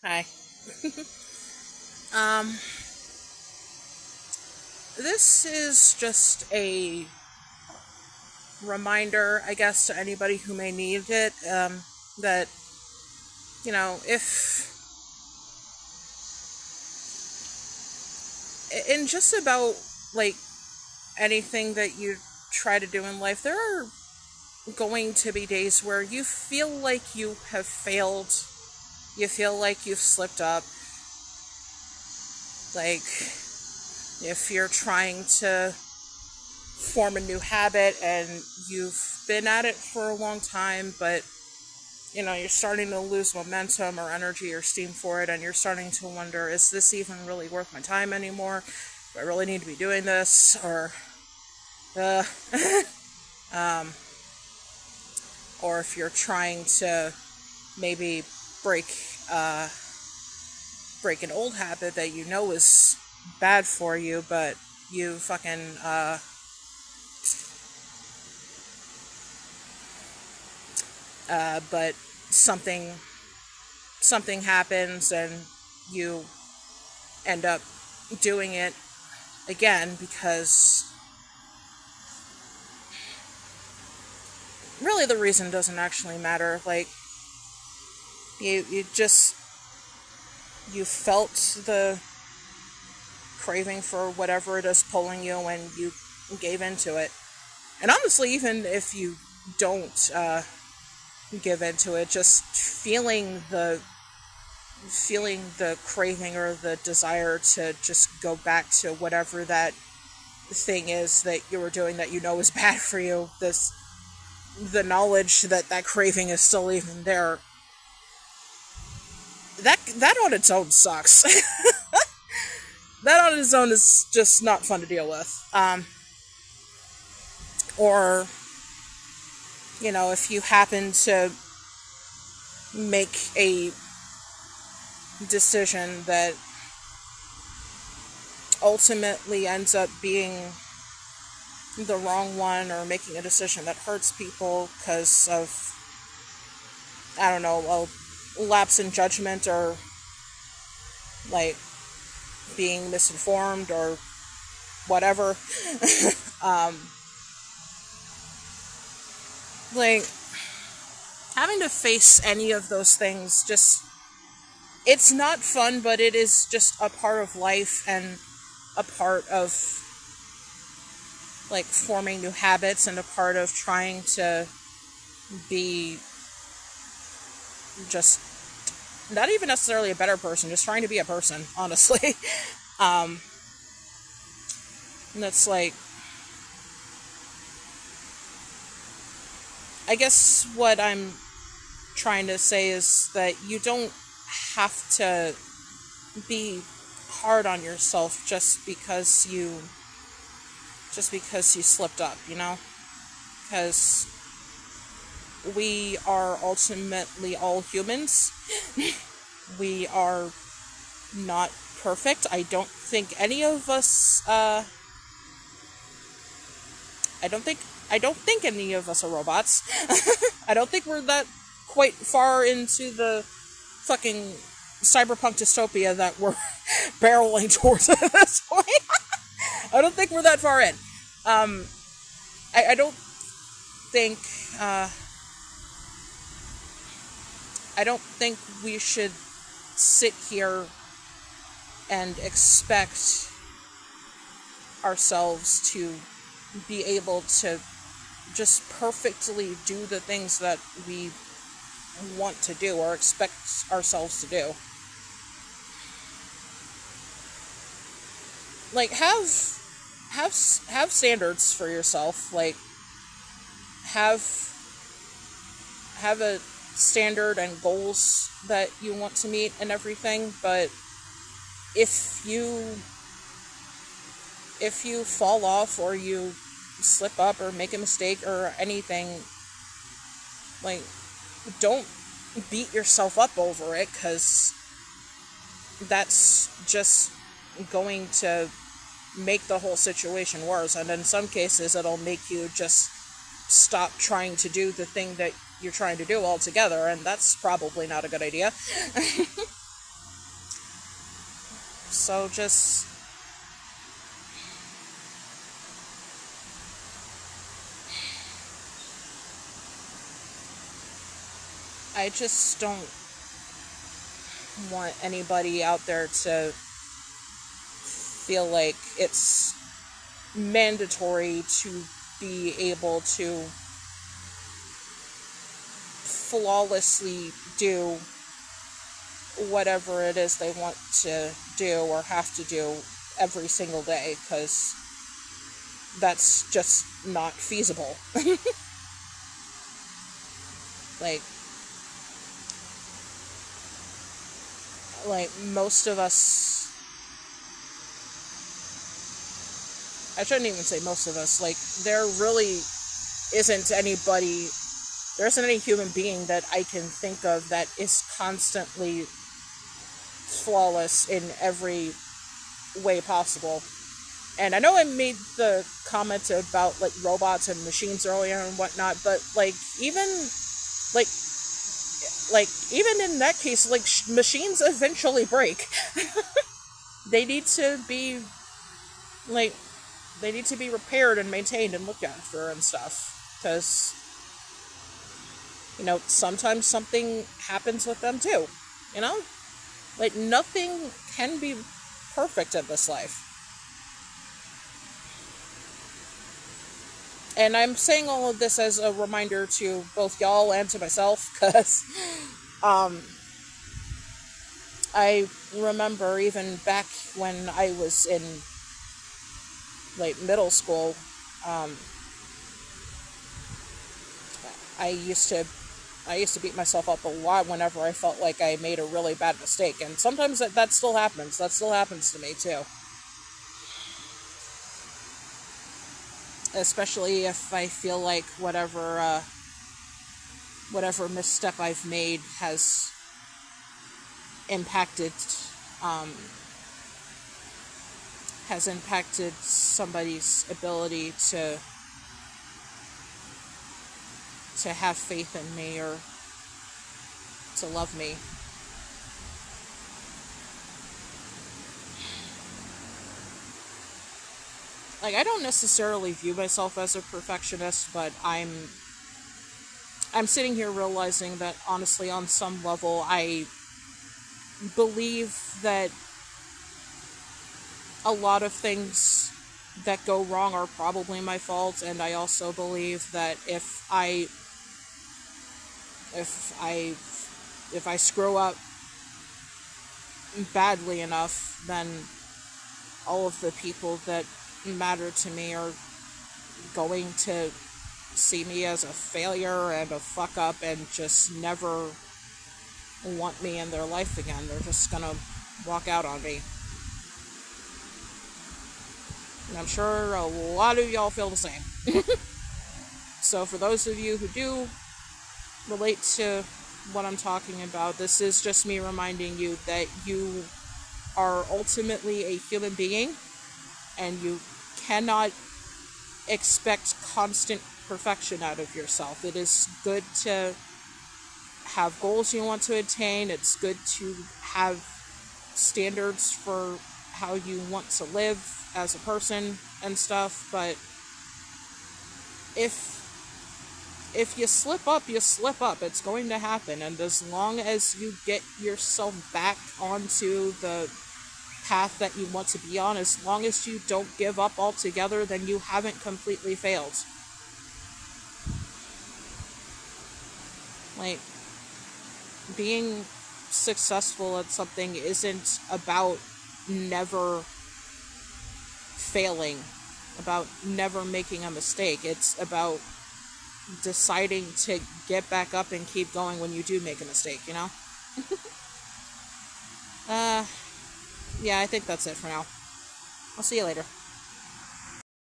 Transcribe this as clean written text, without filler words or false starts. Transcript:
Hi. Um, this is just a reminder, I guess, to anybody who may need it, that, if, in just about, like, anything that you try to do in life, there are going to be days where you feel like you have failed, you feel like you've slipped up, like, if you're trying to form a new habit and you've been at it for a long time, but you're starting to lose momentum or energy or steam for it, and you're starting to wonder, is this even really worth my time anymore? Do I really need to be doing this? Or, uh, um, or if you're trying to maybe break, uh, break an old habit that you know is bad for you, but you fucking, but something something happens and you end up doing it again because really the reason doesn't actually matter. Like, you felt the craving for whatever it is pulling you and you gave into it. And honestly, even if you don't give into it, just feeling the craving or the desire to just go back to whatever that thing is that you were doing that you know is bad for you, the knowledge that that craving is still even there, that on its own sucks. That on its own is just not fun to deal with. Or if you happen to make a decision that ultimately ends up being the wrong one, or making a decision that hurts people because of, I don't know, a lapse in judgment, or like being misinformed or whatever. um, like, having to face any of those things, just, it's not fun, but it is just a part of life and a part of, like, forming new habits, and a part of trying to be just not even necessarily a better person, just trying to be a person, honestly. um, and that's like, I guess what I'm trying to say is that you don't have to be hard on yourself just because you slipped up, because we are ultimately all humans. We are not perfect. I don't think any of us are robots. I don't think we're that quite far into the fucking cyberpunk dystopia that we're barreling towards at this point. I don't think we're that far in. Um, I don't think uh, I don't think we should sit here and expect ourselves to be able to just perfectly do the things that we want to do or expect ourselves to do. Like, have standards for yourself. Like, have have a standard and goals that you want to meet and everything, but if you if you fall off, or you slip up or make a mistake or anything, like, don't beat yourself up over it, because that's just going to make the whole situation worse, and in some cases it'll make you just stop trying to do the thing that you're trying to do altogether, and that's probably not a good idea. So just, I just don't want anybody out there to feel like it's mandatory to be able to flawlessly do whatever it is they want to do or have to do every single day, because that's just not feasible. like most of us, I shouldn't even say most of us, like there really isn't anybody, there isn't any human being that I can think of that is constantly flawless in every way possible. And I know I made the comment about like robots and machines earlier and whatnot, but even like even in that case, machines eventually break. They need to be like they need to be repaired and maintained and looked after and stuff, because sometimes something happens with them too. Nothing can be perfect in this life. And I'm saying all of this as a reminder to both y'all and to myself, because I remember even back when I was in middle school, I used to beat myself up a lot whenever I felt like I made a really bad mistake, and sometimes that still happens. That still happens to me too. Especially if I feel like whatever misstep I've made has impacted somebody's ability to have faith in me or to love me. I don't necessarily view myself as a perfectionist, but I'm sitting here realizing that honestly, on some level, I believe that a lot of things that go wrong are probably my fault, and I also believe that if I screw up badly enough, then all of the people that matter to me are going to see me as a failure and a fuck up and just never want me in their life again. They're just gonna walk out on me. And I'm sure a lot of y'all feel the same. So for those of you who do relate to what I'm talking about, this is just me reminding you that you are ultimately a human being, and you cannot expect constant perfection out of yourself. It is good to have goals you want to attain. It's good to have standards for how you want to live as a person and stuff, but if you slip up, you slip up. It's going to happen, and as long as you get yourself back onto the path that you want to be on, as long as you don't give up altogether, then you haven't completely failed. Being successful at something isn't about never failing, about never making a mistake. It's about deciding to get back up and keep going when you do make a mistake, Yeah, I think that's it for now. I'll see you later.